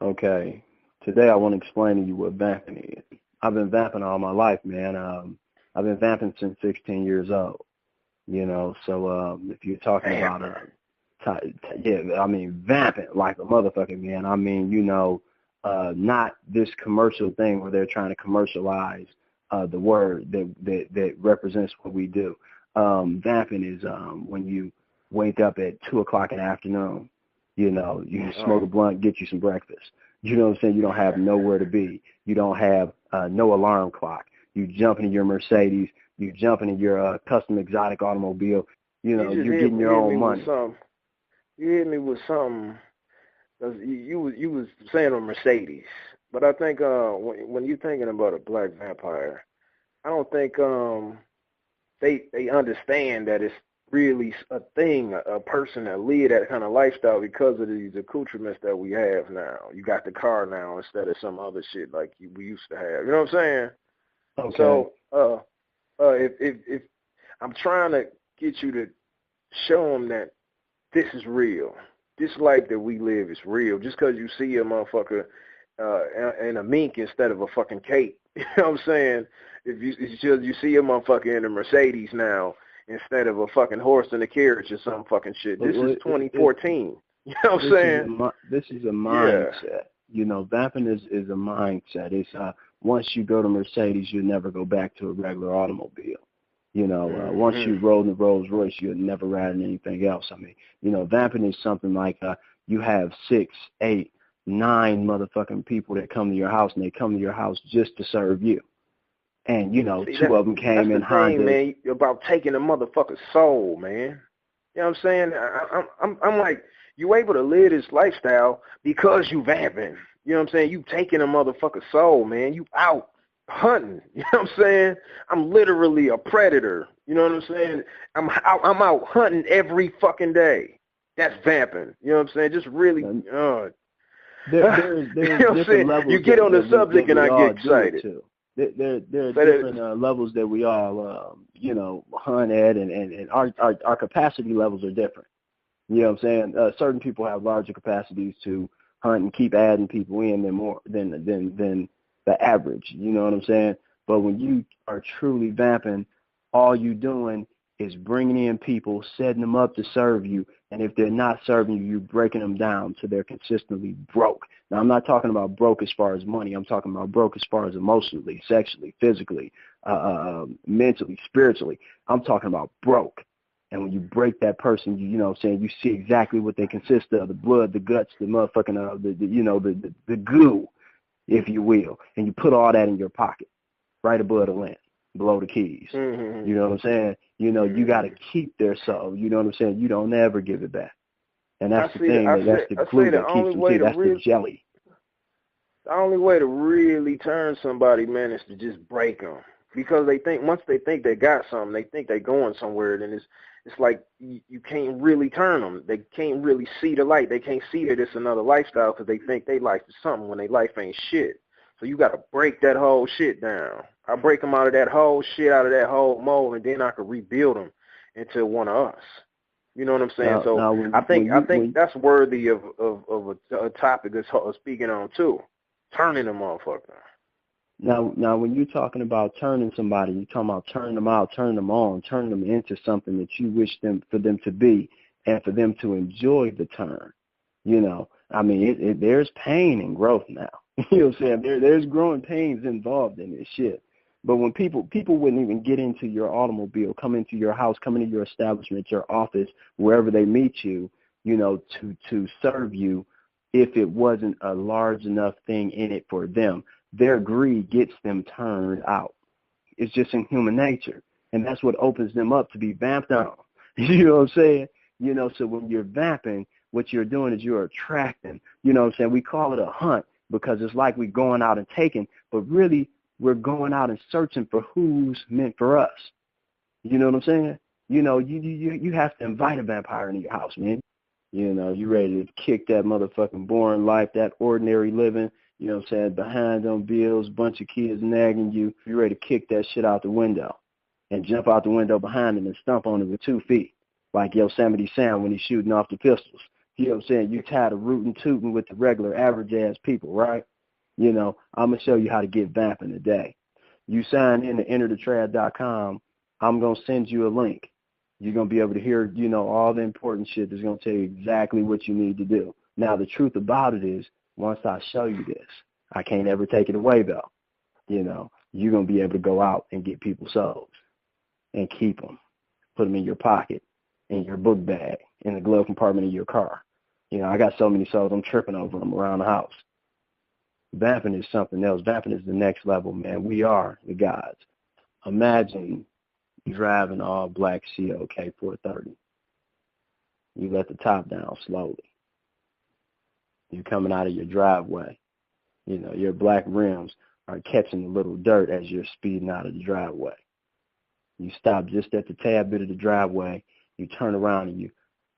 Okay. Today I want to explain to you what vamping is. I've been vamping all my life, man. I've been vamping since 16 years old. So if you're talking about yeah, I mean vamping like a motherfucker, man. I mean, not this commercial thing where they're trying to commercialize the word that represents what we do. Vamping is when you wake up at 2:00 in the afternoon. You smoke a blunt, get you some breakfast. You know what I'm saying? You don't have nowhere to be. You don't have no alarm clock. You jump into your Mercedes. You jump into your custom exotic automobile. You're getting your own money. You hit me with something. Cause you was saying a Mercedes, but I think when you're thinking about a black vampire, I don't think they understand that it's really a thing, a person that lead that kind of lifestyle because of these accoutrements that we have now. You got the car now instead of some other shit like we used to have. You know what I'm saying? Okay. So if I'm trying to get you to show them that this is real. This life that we live is real. Just because you see a motherfucker in a mink instead of a fucking cape. You know what I'm saying? If you see a motherfucker in a Mercedes now instead of a fucking horse and a carriage or some fucking shit. This is 2014. You know what I'm saying? This is a mindset. Yeah. Vamping is a mindset. It's once you go to Mercedes, you'll never go back to a regular automobile. Once you roll in the Rolls Royce, you'll never ride in anything else. I mean, vamping is something like you have 6, 8, 9 motherfucking people that come to your house, and they come to your house just to serve you. And, See, 2 of them came in Honda. That's the thing, man, about taking a motherfucker's soul, man. You know what I'm saying? I'm like, you able to live this lifestyle because you vamping. You know what I'm saying? You taking a motherfucker's soul, man. You out hunting. You know what I'm saying? I'm literally a predator. You know what I'm saying? I'm out hunting every fucking day. That's vamping. You know what I'm saying? Just really. There's you know what I'm saying? levels you get on the subject and I get excited. There are different levels that we all, hunt at, and our capacity levels are different. You know what I'm saying? Certain people have larger capacities to hunt and keep adding people in than the average. You know what I'm saying? But when you are truly vamping, all you doing is bringing in people, setting them up to serve you, and if they're not serving you, you're breaking them down so they're consistently broke. Now, I'm not talking about broke as far as money. I'm talking about broke as far as emotionally, sexually, physically, mentally, spiritually. I'm talking about broke. And when you break that person, you know what I'm saying, you see exactly what they consist of, the blood, the guts, the motherfucking, the goo, if you will. And you put all that in your pocket, right above the lint, below the keys. Mm-hmm. You know what I'm saying? You got to keep their soul. You know what I'm saying? You don't ever give it back. And that's the thing. That's the glue that keeps them here. That's the jelly. The only way to really turn somebody, man, is to just break them. Because once they think they got something, they think they're going somewhere, then it's like you can't really turn them. They can't really see the light. They can't see that it's another lifestyle because they think their life is something when their life ain't shit. So you got to break that whole shit down. I break them out of that whole shit, out of that whole mold, and then I can rebuild them into one of us. You know what I'm saying? I think that's worthy of a topic that's speaking on too, turning a motherfucker. Now, when you're talking about turning somebody, you're talking about turning them out, turning them on, turning them into something that you wish for them to be, and for them to enjoy the turn. I mean, there's pain and growth now. You know what I'm saying? There's growing pains involved in this shit. But when people wouldn't even get into your automobile, come into your house, come into your establishment, your office, wherever they meet you, to serve you, if it wasn't a large enough thing in it for them. Their greed gets them turned out. It's just in human nature. And that's what opens them up to be vamped on. You know what I'm saying? So when you're vamping, what you're doing is you're attracting. You know what I'm saying? We call it a hunt because it's like we're going out and taking, but really we're going out and searching for who's meant for us. You know what I'm saying? You have to invite a vampire into your house, man. You ready to kick that motherfucking boring life, that ordinary living. You know what I'm saying? Behind on bills, bunch of kids nagging you. You're ready to kick that shit out the window and jump out the window behind him and stomp on it with 2 feet like Yosemite Sam when he's shooting off the pistols. You know what I'm saying? You tired of rootin' tootin' with the regular average ass people, right? You know, I'm gonna show you how to get vamping today. You sign in to enterthetrad.com. I'm gonna send you a link. You're gonna be able to hear, you know, all the important shit that's gonna tell you exactly what you need to do. Now the truth about it is, once I show you this, I can't ever take it away though. You know, you're gonna be able to go out and get people's souls and keep them, put them in your pocket, in your book bag, in the glove compartment of your car. You know, I got so many souls, I'm tripping over them around the house. Vamping is something else. Vamping is the next level, man. We are the gods. Imagine driving all black COK 430. You let the top down slowly. You're coming out of your driveway. You know, your black rims are catching a little dirt as you're speeding out of the driveway. You stop just at the tad bit of the driveway. You turn around and you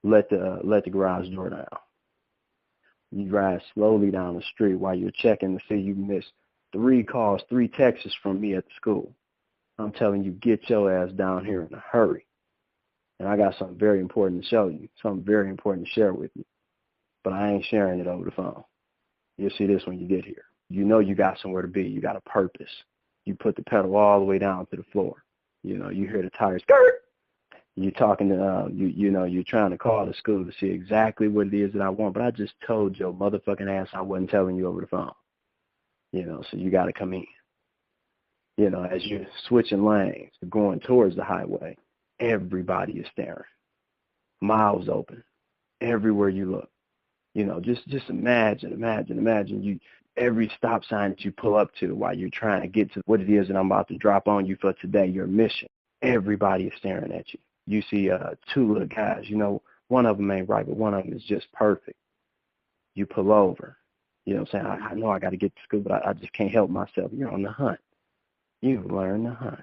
let the garage door down. You drive slowly down the street while you're checking to see you missed 3 calls, 3 texts from me at the school. I'm telling you, get your ass down here in a hurry. And I got something very important to show you, something very important to share with you. But I ain't sharing it over the phone. You'll see this when you get here. You know you got somewhere to be. You got a purpose. You put the pedal all the way down to the floor. You know, you hear the tires skirt. You're talking to, you know, you're trying to call the school to see exactly what it is that I want, but I just told your motherfucking ass I wasn't telling you over the phone. You know, so you got to come in. You know, as you're switching lanes, going towards the highway, everybody is staring. Miles open, everywhere you look. You know, just imagine you, every stop sign that you pull up to while you're trying to get to what it is that I'm about to drop on you for today, your mission. Everybody is staring at you. You see 2 little guys, you know, one of them ain't right, but one of them is just perfect. You pull over. You know what I'm saying? I know I got to get to school, but I just can't help myself. You're on the hunt. You've learned the hunt.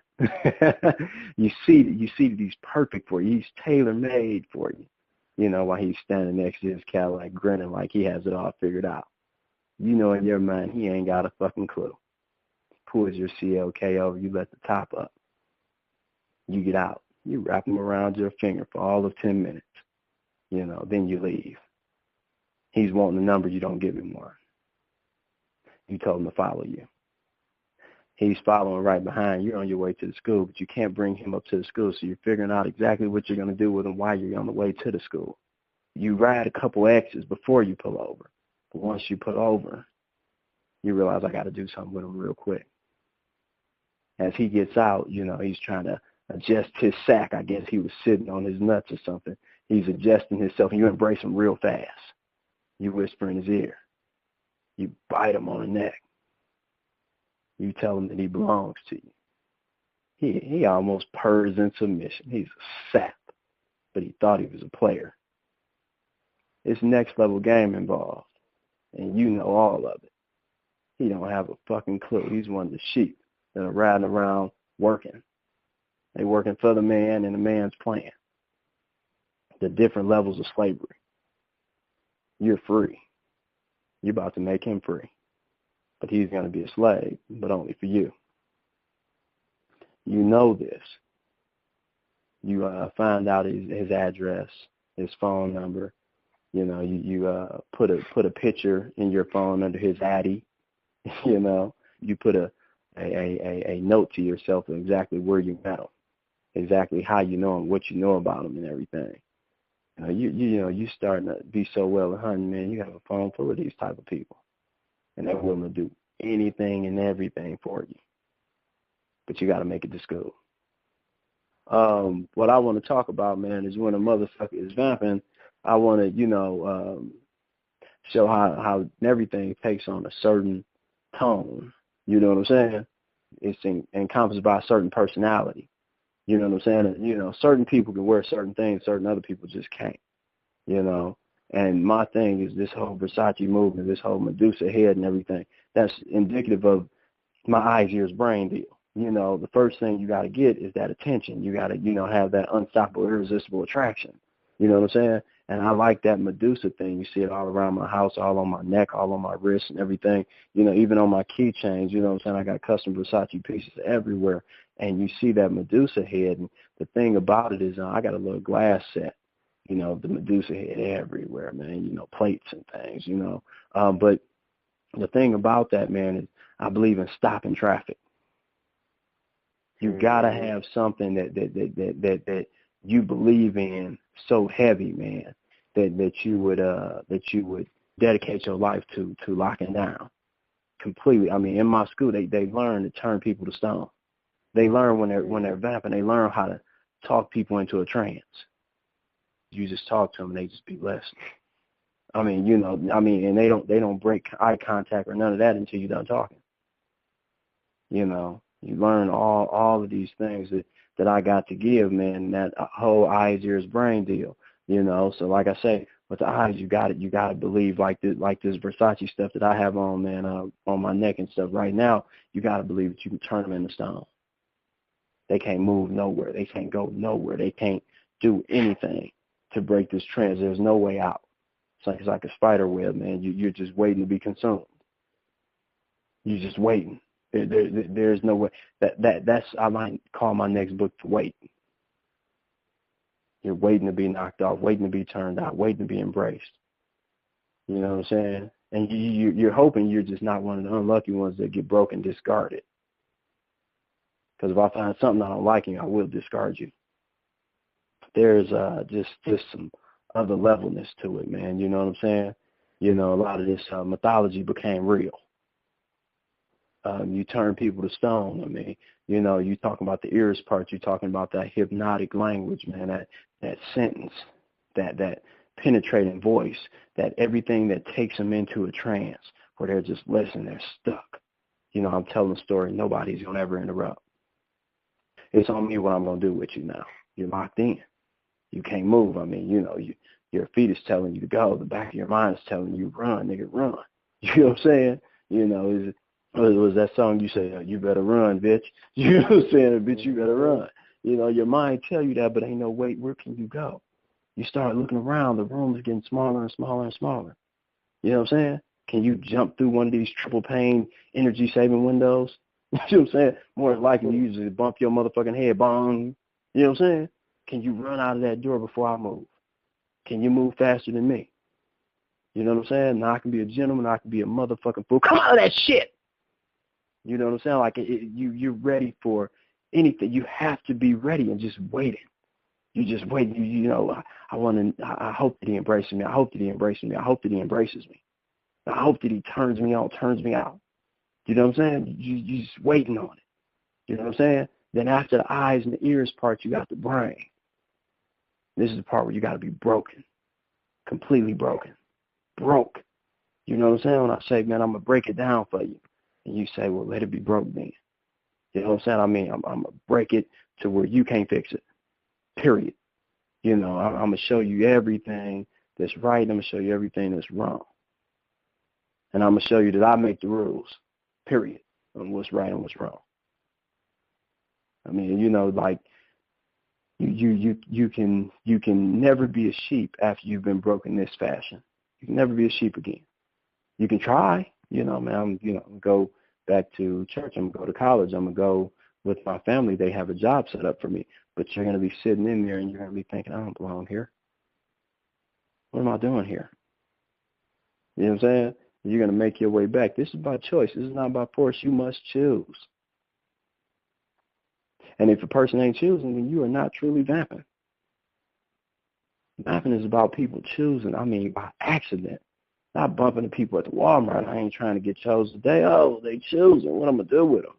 you see that he's perfect for you. He's tailor-made for you. You know, while he's standing next to his Cadillac grinning like he has it all figured out. You know in your mind he ain't got a fucking clue. Pulls your CLK over. You let the top up. You get out. You wrap him around your finger for all of 10 minutes. You know, then you leave. He's wanting the number. You don't give him one. You told him to follow you. He's following right behind. You're on your way to the school, but you can't bring him up to the school, so you're figuring out exactly what you're going to do with him while you're on the way to the school. You ride a couple exits before you pull over. But once you pull over, you realize I got to do something with him real quick. As he gets out, you know, he's trying to adjust his sack. I guess he was sitting on his nuts or something. He's adjusting himself, and you embrace him real fast. You whisper in his ear. You bite him on the neck. You tell him that he belongs to you. He almost purrs in submission. He's a sap, but he thought he was a player. It's next level game involved, and you know all of it. He don't have a fucking clue. He's one of the sheep that are riding around working. They working for the man and the man's plan. The different levels of slavery. You're free. You're about to make him free. But he's going to be a slave, but only for you. You know this. You find out his address, his phone number. You know, you put a picture in your phone under his Addy. You know, you put a note to yourself of exactly where you met him, exactly how you know him, what you know about him, and everything. You know, you starting to be so well at hunting, man. You have a phone full of these type of people. And they're willing to do anything and everything for you. But you got to make it to school. What I want to talk about, man, is when a motherfucker is vamping, I want to, you know, show how everything takes on a certain tone. You know what I'm saying? It's encompassed by a certain personality. You know what I'm saying? You know, certain people can wear certain things, certain other people just can't. You know? And my thing is this whole Versace movement, this whole Medusa head and everything, that's indicative of my eyes, ears, brain deal. You know, the first thing you got to get is that attention. You got to, you know, have that unstoppable, irresistible attraction. You know what I'm saying? And I like that Medusa thing. You see it all around my house, all on my neck, all on my wrists and everything. You know, even on my keychains, you know what I'm saying? I got custom Versace pieces everywhere. And you see that Medusa head. And the thing about it is I got a little glass set. You know, the Medusa head everywhere, man. You know, plates and things. You know, but the thing about that, man, is I believe in stopping traffic. You gotta have something that you believe in so heavy, man, that you would dedicate your life to locking down completely. I mean, in my school, they learn to turn people to stone. They learn when they're vamping, they learn how to talk people into a trance. You just talk to them, and they just be listening. I mean, you know, and they don't break eye contact or none of that until you're done talking. You know, you learn all of these things that I got to give, man. That whole eyes, ears, brain deal. You know, so like I say, with the eyes, you got to believe like this Versace stuff that I have on, man, on my neck and stuff right now. You got to believe that you can turn them into stone. They can't move nowhere. They can't go nowhere. They can't do anything to break this trance. There's no way out. It's like a spider web, man. You're just waiting to be consumed. You're just waiting. There's no way. That's I might call my next book The Wait. You're waiting to be knocked off, waiting to be turned out, waiting to be embraced. You know what I'm saying? And you're hoping you're just not one of the unlucky ones that get broken, discarded. Because if I find something I don't like in you, I will discard you. There's just some other levelness to it, man. You know what I'm saying? You know, a lot of this mythology became real. You turn people to stone. I mean, you know, you talking about the ears part. You're talking about that hypnotic language, man. That sentence, that penetrating voice, that everything that takes them into a trance where they're just listening, they're stuck. You know, I'm telling a story nobody's gonna ever interrupt. It's on me what I'm gonna do with you now. You're locked in. You can't move. I mean, you know, your feet is telling you to go. The back of your mind is telling you, run, nigga, run. You know what I'm saying? You know, it was that song you say, you better run, bitch. You know what I'm saying? Bitch, you better run. You know, your mind tell you that, but ain't no wait, where can you go? You start looking around, the room is getting smaller and smaller and smaller. You know what I'm saying? Can you jump through one of these triple pane energy saving windows? You know what I'm saying? More than likely you usually bump your motherfucking head, bong. You know what I'm saying? Can you run out of that door before I move? Can you move faster than me? You know what I'm saying? Now I can be a gentleman, I can be a motherfucking fool. Come out of that shit! You know what I'm saying? Like you're ready for anything. You have to be ready and just waiting. You just wait. You know, I hope that he embraces me. I hope that he embraces me. I hope that he embraces me. I hope that he turns me on, turns me out. You know what I'm saying? You just waiting on it. You know what I'm saying? Then after the eyes and the ears part, you got the brain. This is the part where you got to be broken, completely broken, broke. You know what I'm saying? When I say, man, I'm going to break it down for you. And you say, well, let it be broke then. You know what I'm saying? I mean, I'm going to break it to where you can't fix it, period. You know, I'm going to show you everything that's right. I'm going to show you everything that's wrong. And I'm going to show you that I make the rules, period, on what's right and what's wrong. I mean, you know, like, you can never be a sheep after you've been broken this fashion. You can never be a sheep again. You can try, you know, man. I'm go back to church. I'm gonna go to college. I'm gonna go with my family. They have a job set up for me, but you're gonna be sitting in there and you're gonna be thinking, I don't belong here. What am I doing here? You know what I'm saying? You're gonna make your way back. This is by choice. This is not by force. You must choose. And if a person ain't choosing, then you are not truly vamping. Vamping is about people choosing, I mean, by accident. Not bumping into people at the Walmart. I ain't trying to get chosen today. Oh, they choosing. What I'm going to do with them?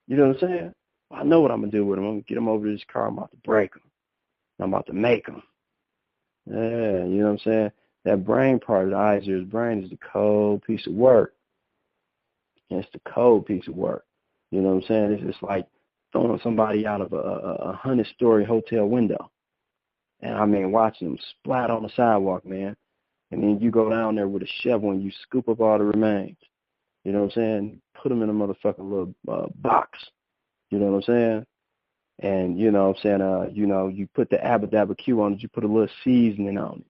You know what I'm saying? Well, I know what I'm going to do with them. I'm going to get them over to this car. I'm about to break them. I'm about to make them. Yeah, you know what I'm saying? That brain part of the eyes, ears, brain is the cold piece of work. It's the cold piece of work. You know what I'm saying? It's just like throwing somebody out of a 100-story hotel window. And I mean, watching them splat on the sidewalk, man. And then you go down there with a shovel and you scoop up all the remains. You know what I'm saying? Put them in a motherfucking little box. You know what I'm saying? And, you know what I'm saying, you know, you put the Abba-Dabba Q on it. You put a little seasoning on it.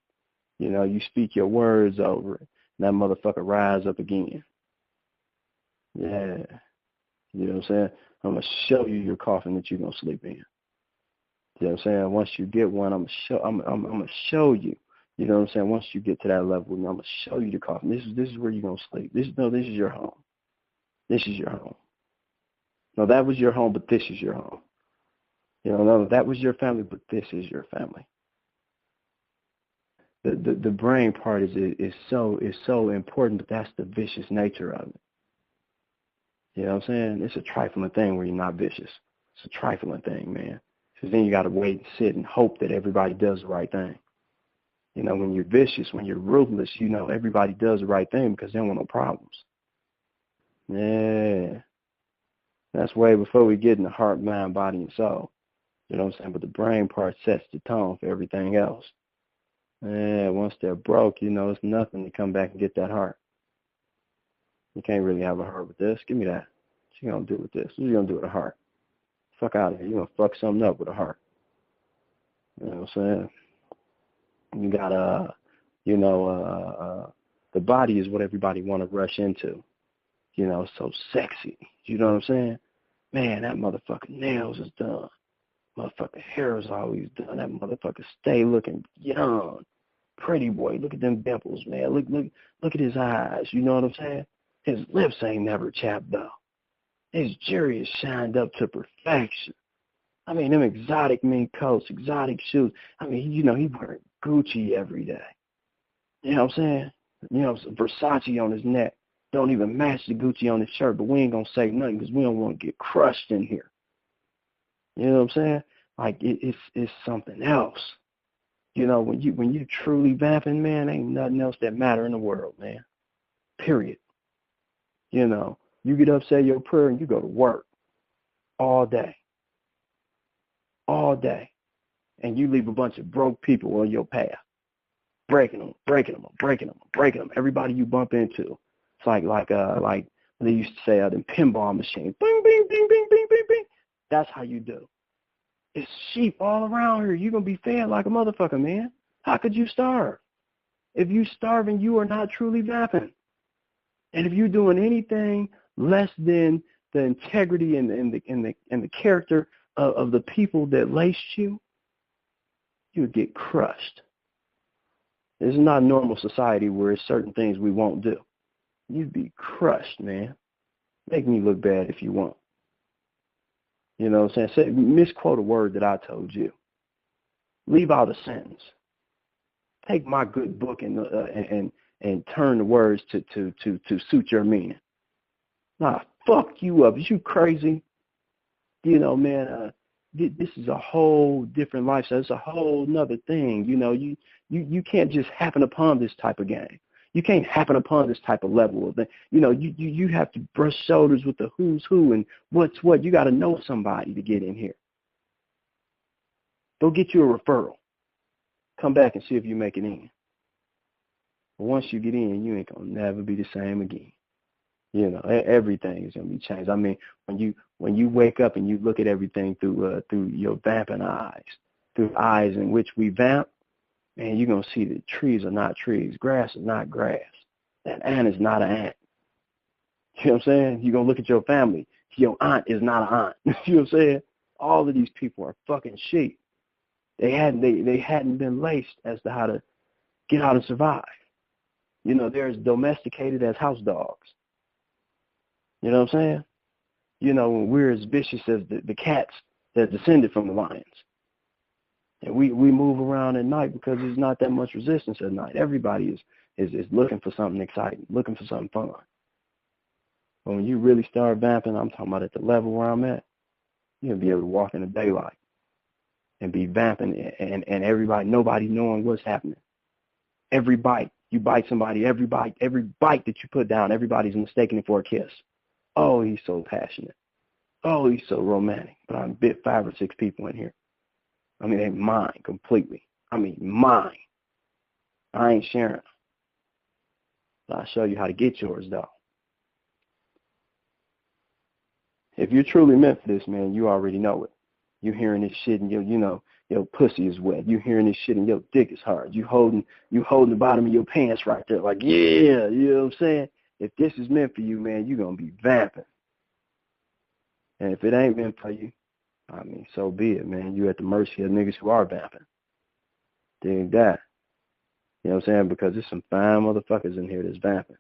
You know, you speak your words over it. And that motherfucker rise up again. Yeah. You know what I'm saying? I'm going to show you your coffin that you're going to sleep in. You know what I'm saying? Once you get one, I'm gonna show you. You know what I'm saying? Once you get to that level, I'm gonna show you the coffin. This is where you're gonna sleep. This is your home. This is your home. No, that was your home, but this is your home. You know, no, that was your family, but this is your family. The brain part is so important, but that's the vicious nature of it. You know what I'm saying? It's a trifling thing where you're not vicious. It's a trifling thing, man. Because then you got to wait and sit and hope that everybody does the right thing. You know, when you're vicious, when you're ruthless, you know everybody does the right thing because they don't want no problems. Yeah. That's way before we get in the heart, mind, body, and soul. You know what I'm saying? But the brain part sets the tone for everything else. Yeah, once they're broke, you know, it's nothing to come back and get that heart. You can't really have a heart with this. Give me that. What you gonna do with this? What you gonna do with a heart? Fuck out of here. You gonna fuck something up with a heart. You know what I'm saying? You got the body is what everybody want to rush into. You know, so sexy. You know what I'm saying? Man, that motherfucking nails is done. Motherfucking hair is always done. That motherfucker stay looking young. Pretty boy. Look at them dimples, man. Look at his eyes. You know what I'm saying? His lips ain't never chapped though. His jury is shined up to perfection. I mean, them exotic mink coats, exotic shoes. I mean, you know, he wearing Gucci every day. You know what I'm saying? You know, Versace on his neck. Don't even match the Gucci on his shirt, but we ain't going to say nothing because we don't want to get crushed in here. You know what I'm saying? Like, it's something else. You know, when you truly vamping, man, ain't nothing else that matter in the world, man. Period. You know, you get up, say your prayer, and you go to work all day. All day. And you leave a bunch of broke people on your path. Breaking them. Everybody you bump into. It's like they used to say, them pinball machines. Bing, bing, bing, bing, bing, bing, bing. That's how you do. It's sheep all around here. You're going to be fed like a motherfucker, man. How could you starve? If you starving, you are not truly vamping. And if you're doing anything less than the integrity and the character of the people that laced you, you would get crushed. This is not a normal society where it's certain things we won't do. You'd be crushed, man. Make me look bad if you want. You know what I'm saying? Misquote a word that I told you. Leave out a sentence. Take my good book and turn the words to suit your meaning. Nah, fuck you up. Is you crazy? You know, man, this is a whole different lifestyle. It's a whole nother thing. You know, you can't just happen upon this type of game. You can't happen upon this type of level of thing. You know, you have to brush shoulders with the who's who and what's what. You got to know somebody to get in here. Go get you a referral. Come back and see if you make it in. But once you get in, you ain't gonna never be the same again. You know, everything is gonna be changed. I mean, when you wake up and you look at everything through your vamping eyes, through eyes in which we vamp, man, you're gonna see that trees are not trees, grass is not grass, that ant is not an ant. You know what I'm saying? You're gonna look at your family. Your aunt is not an aunt. You know what I'm saying? All of these people are fucking sheep. They hadn't been laced as to how to get out and survive. You know, they're as domesticated as house dogs. You know what I'm saying? You know, we're as vicious as the cats that descended from the lions. And we move around at night because there's not that much resistance at night. Everybody is looking for something exciting, looking for something fun. But when you really start vamping, I'm talking about at the level where I'm at, you'll be able to walk in the daylight and be vamping and everybody, nobody knowing what's happening. Every bite, you bite somebody, every bite that you put down, everybody's mistaking it for a kiss. Oh, he's so passionate. Oh, he's so romantic. But I bit 5 or 6 people in here. I mean, they mine completely. I mean, mine. I ain't sharing. But I'll show you how to get yours, though. If you're truly meant for this, man, you already know it. You hearing this shit and your pussy is wet. You hearing this shit and your dick is hard. You holding the bottom of your pants right there like, yeah, you know what I'm saying? If this is meant for you, man, you're going to be vamping. And if it ain't meant for you, I mean, so be it, man. You at the mercy of niggas who are vamping. Dig that. You know what I'm saying? Because there's some fine motherfuckers in here that's vamping.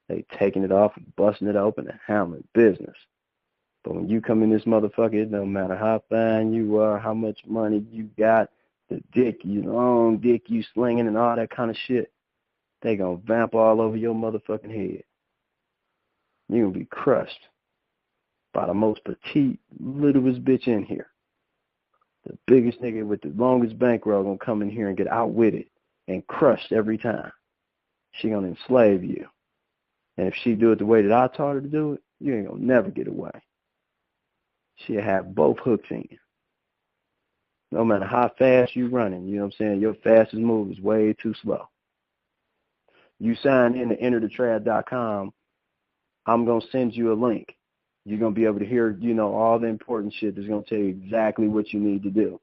They taking it off and busting it open and handling business. But when you come in this motherfucker, it don't matter how fine you are, how much money you got, the dick you long, dick you slinging and all that kind of shit, they gonna vamp all over your motherfucking head. You gonna be crushed by the most petite, littlest bitch in here. The biggest nigga with the longest bankroll gonna come in here and get outwitted and crushed every time. She gonna enslave you. And if she do it the way that I taught her to do it, you ain't gonna never get away. She'll have both hooks in. No matter how fast you running, you know what I'm saying? Your fastest move is way too slow. You sign in to enterthetrad.com, I'm going to send you a link. You're going to be able to hear, you know, all the important shit that's going to tell you exactly what you need to do.